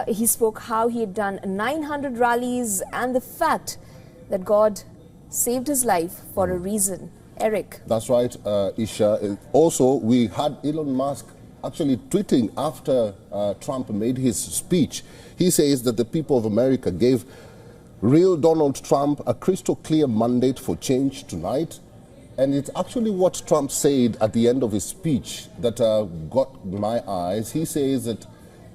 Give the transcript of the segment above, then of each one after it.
He spoke how he had done 900 rallies and the fact that God saved his life for a reason. Eric. That's right, Isha. Also, we had Elon Musk actually tweeting after Trump made his speech. He says that the people of America gave real Donald Trump a crystal clear mandate for change tonight. And it's actually what Trump said at the end of his speech that got my eyes. He says that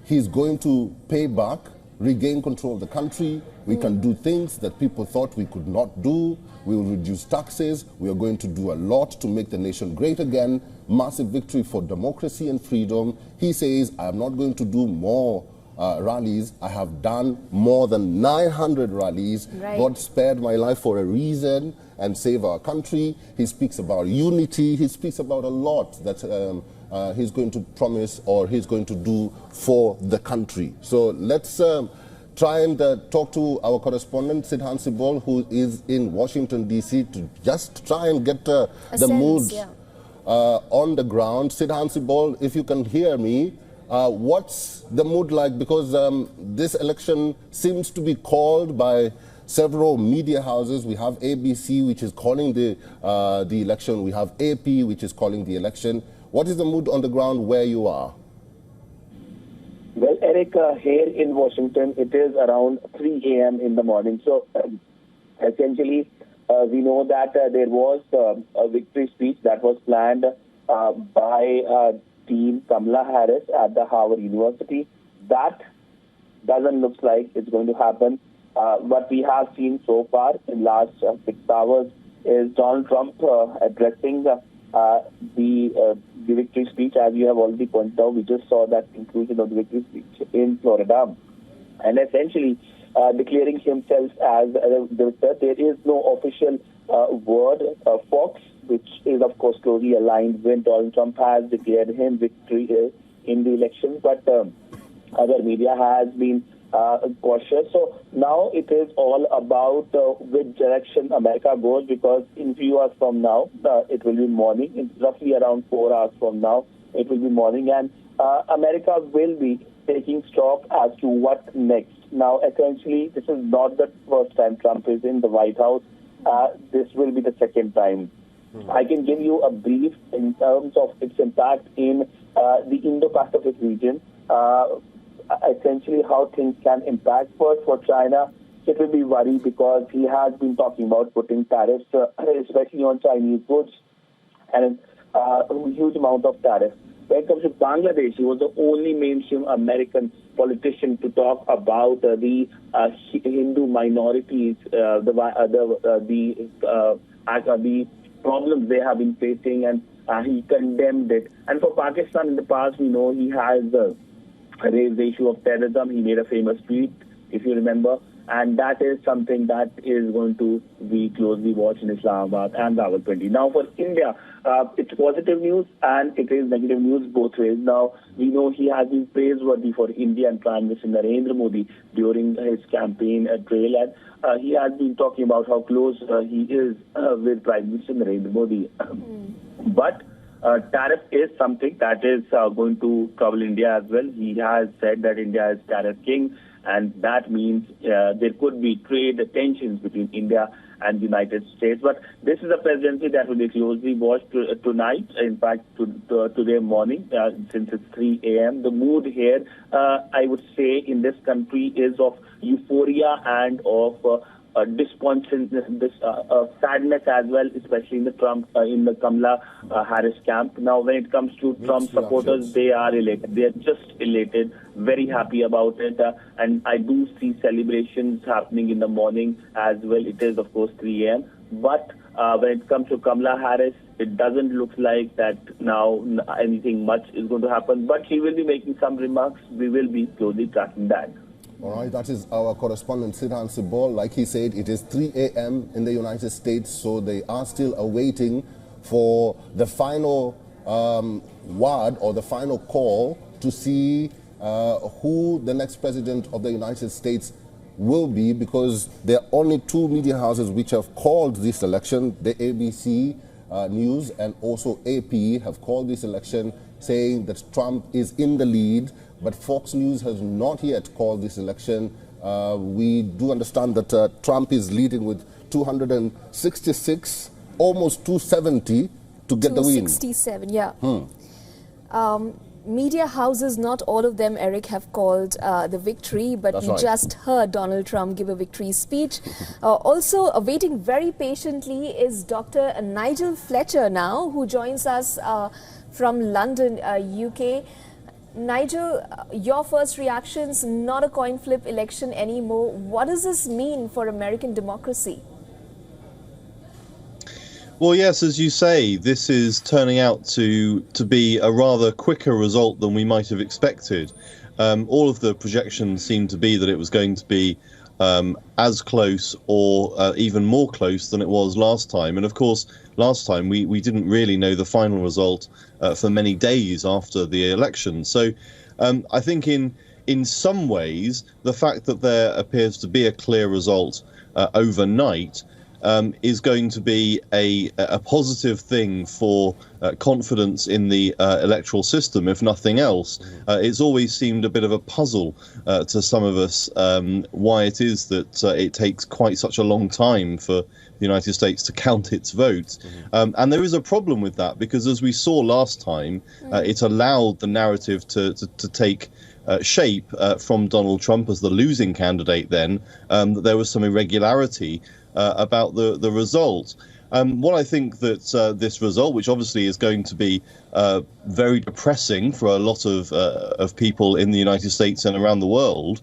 he's going to pay back, regain control of the country. We can do things that people thought we could not do. We will reduce taxes. We are going to do a lot to make the nation great again. Massive victory for democracy and freedom. He says, I am not going to do more rallies. I have done more than 900 rallies. Right. God spared my life for a reason and save our country. He speaks about unity. He speaks about a lot that he's going to promise or he's going to do for the country. So let's try and talk to our correspondent, Sidhan Sibol, who is in Washington, D.C., to just try and get the mood on the ground. Sidhan Sibol, if you can hear me, what's the mood like? Because this election seems to be called by several media houses. We have ABC, which is calling the election. We have AP, which is calling the election. What is the mood on the ground where you are? Well, Eric, here in Washington, it is around 3 a.m. in the morning. So, essentially, we know that there was a victory speech that was planned by Team Kamala Harris at the Howard University. That doesn't look like it's going to happen. What we have seen so far in the last 6 hours is Donald Trump addressing the victory speech. As you have already pointed out, we just saw that inclusion of the victory speech in Florida, and essentially declaring himself as the victor. There is no official word. Fox, which is of course closely aligned with Donald Trump, has declared him victory in the election, but other media has been cautious. So now it is all about which direction America goes, because in few hours from now, it will be morning. It's roughly around 4 hours from now, it will be morning, and America will be taking stock as to what next. Now, essentially, this is not the first time Trump is in the White House. This will be the second time. I can give you a brief in terms of its impact in the Indo-Pacific region. Essentially, how things can impact. First, for China, it will be worry because he has been talking about putting tariffs, especially on Chinese goods, and a huge amount of tariffs. When it comes to Bangladesh, he was the only mainstream American politician to talk about the Hindu minorities, the problems they have been facing, and he condemned it. And for Pakistan, in the past, we know he has raised the issue of terrorism. He made a famous tweet, if you remember, and that is something that is going to be closely watched in Islamabad and Rawalpindi. Now, for India, it's positive news and it is negative news both ways. Now, we know he has been praiseworthy for India and Prime Minister Narendra Modi during his campaign trail, and he has been talking about how close he is with Prime Minister Narendra Modi. But tariff is something that is going to trouble India as well. He has said that India is tariff king, and that means there could be trade tensions between India and the United States. But this is a presidency that will be closely watched tonight, in fact, today morning, since it's 3 a.m. The mood here, I would say, in this country is of euphoria and of sadness as well, especially in the Kamala Harris camp. Now, when it comes to Trump supporters, they are elated. They are just elated, very happy about it. And I do see celebrations happening in the morning as well. It is, of course, 3 a.m. But when it comes to Kamala Harris, it doesn't look like that now anything much is going to happen. But she will be making some remarks. We will be closely tracking that. All right, that is our correspondent, Sidhan Sibol. Like he said, it is 3 a.m. in the United States, so they are still awaiting for the final word or the final call to see who the next president of the United States will be, because there are only two media houses which have called this election. The ABC News and also AP have called this election, saying that Trump is in the lead but Fox News has not yet called this election. We do understand that Trump is leading with 266, almost 270 to get the win. 267, yeah. Media houses, not all of them, Eric, have called the victory, but That's we right. just heard Donald Trump give a victory speech. Also, waiting very patiently is Dr. Nigel Fletcher now, who joins us from London, UK. Nigel, your first reactions, not a coin flip election anymore. What does this mean for American democracy? Well, yes, as you say, this is turning out to be a rather quicker result than we might have expected. All of the projections seem to be that it was going to be as close or even more close than it was last time. And of course, last time we didn't really know the final result for many days after the election. So I think in some ways, the fact that there appears to be a clear result overnight is going to be a positive thing for confidence in the electoral system, if nothing else. It's always seemed a bit of a puzzle to some of us why it is that it takes quite such a long time for the United States to count its votes. And there is a problem with that, because as we saw last time, it allowed the narrative to take shape from Donald Trump as the losing candidate then, that there was some irregularity about the result. What I think that this result, which obviously is going to be very depressing for a lot of people in the United States and around the world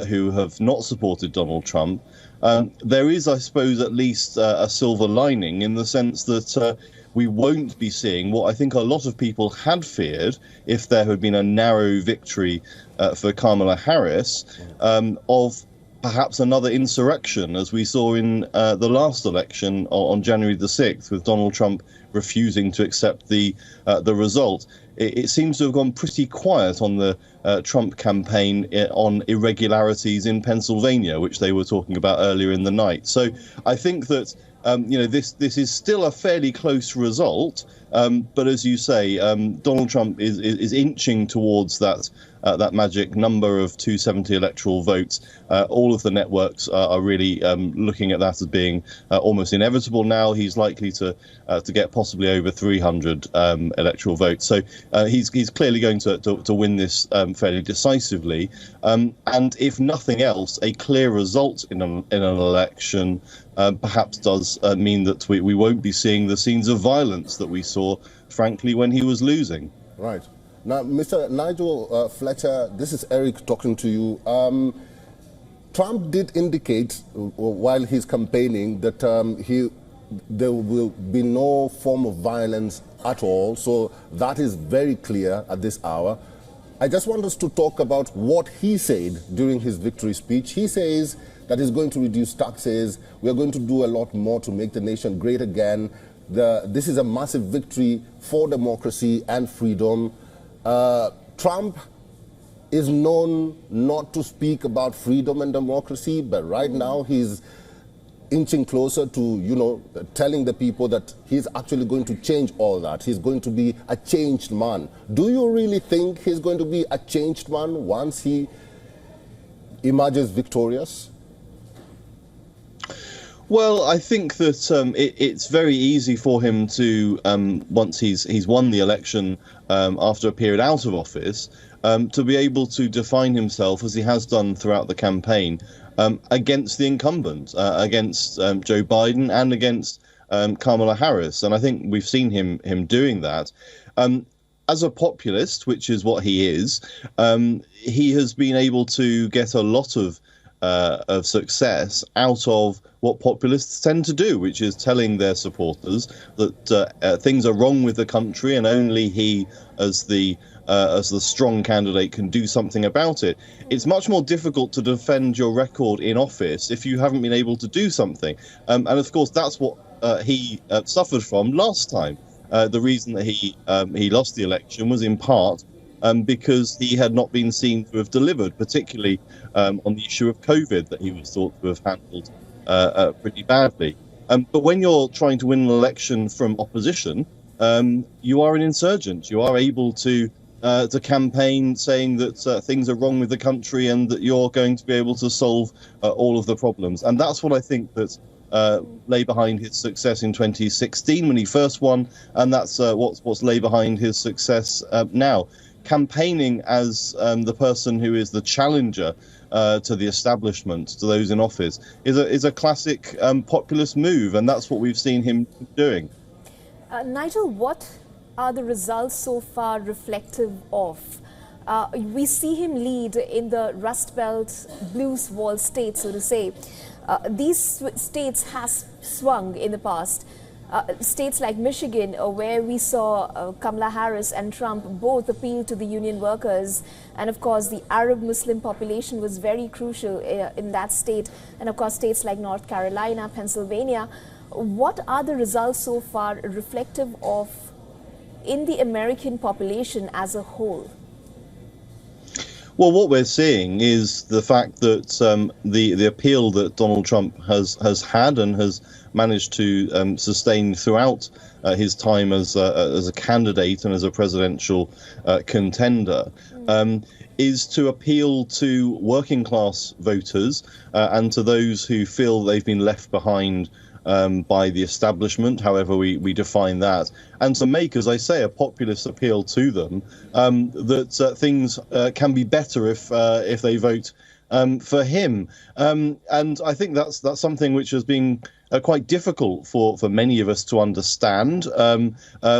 who have not supported Donald Trump, there is, I suppose, at least a silver lining in the sense that we won't be seeing what I think a lot of people had feared if there had been a narrow victory for Kamala Harris, of perhaps another insurrection, as we saw in the last election on January the 6th, with Donald Trump refusing to accept the result. It seems to have gone pretty quiet on the Trump campaign on irregularities in Pennsylvania, which they were talking about earlier in the night. So I think that this is still a fairly close result, but as you say, Donald Trump is inching towards that magic number of 270 electoral votes. All of the networks are really looking at that as being almost inevitable now. He's likely to get possibly over 300 electoral votes. So he's clearly going to win this fairly decisively. And if nothing else, a clear result in an election perhaps does mean that we won't be seeing the scenes of violence that we saw, frankly, when he was losing. Right. Now, Mr. Nigel Fletcher, this is Eric talking to you. Trump did indicate while he's campaigning that there will be no form of violence at all. So that is very clear at this hour. I just want us to talk about what he said during his victory speech. He says that he's going to reduce taxes. We are going to do a lot more to make the nation great again. This is a massive victory for democracy and freedom. Trump is known not to speak about freedom and democracy, but right now he's inching closer to, telling the people that he's actually going to change all that. He's going to be a changed man. Do you really think he's going to be a changed man once he emerges victorious? Well, I think that it's very easy for him to, once he's won the election after a period out of office, to be able to define himself, as he has done throughout the campaign, against the incumbent, against Joe Biden and against Kamala Harris. And I think we've seen him doing that. As a populist, which is what he is, he has been able to get a lot of success out of what populists tend to do, which is telling their supporters that things are wrong with the country and only he, as the strong candidate, can do something about it. It's much more difficult to defend your record in office if you haven't been able to do something. And of course, that's what he suffered from last time. The reason that he lost the election was in part because he had not been seen to have delivered, particularly on the issue of COVID, that he was thought to have handled pretty badly. But when you're trying to win an election from opposition, you are an insurgent. You are able to to campaign saying that things are wrong with the country and that you're going to be able to solve all of the problems. And that's what I think that lay behind his success in 2016 when he first won, and that's what's lay behind his success now. Campaigning as the person who is the challenger to the establishment, to those in office, is a classic populist move, and that's what we've seen him doing. Nigel, what are the results so far reflective of? We see him lead in the Rust Belt Blues Wall states, so to say. These states has swung in the past. States like Michigan, where we saw Kamala Harris and Trump both appeal to the union workers, and of course the Arab Muslim population was very crucial in that state, and of course states like North Carolina, Pennsylvania. What are the results so far reflective of in the American population as a whole? Well, what we're seeing is the fact that the appeal that Donald Trump has had and has managed to sustain throughout his time as a candidate and as a presidential contender is to appeal to working class voters and to those who feel they've been left behind by the establishment, however we define that, and to make, as I say, a populist appeal to them that things can be better if they vote for him. And I think that's something which has been quite difficult for many of us to understand,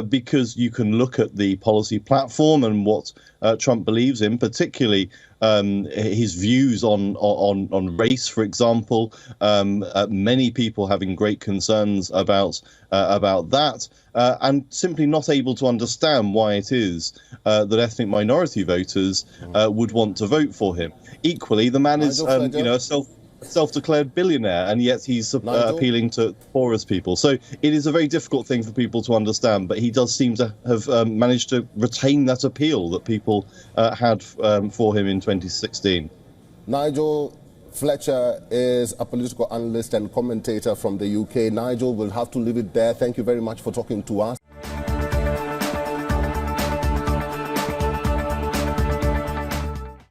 because you can look at the policy platform and what Trump believes in, particularly his views on race, for example. Many people having great concerns about that, and simply not able to understand why it is that ethnic minority voters would want to vote for him. Equally, the man is a self-declared billionaire, and yet he's appealing to poorest people. So it is a very difficult thing for people to understand, but he does seem to have managed to retain that appeal that people had for him in 2016. Nigel Fletcher is a political analyst and commentator from the UK. Nigel, we'll have to leave it there. Thank you very much for talking to us.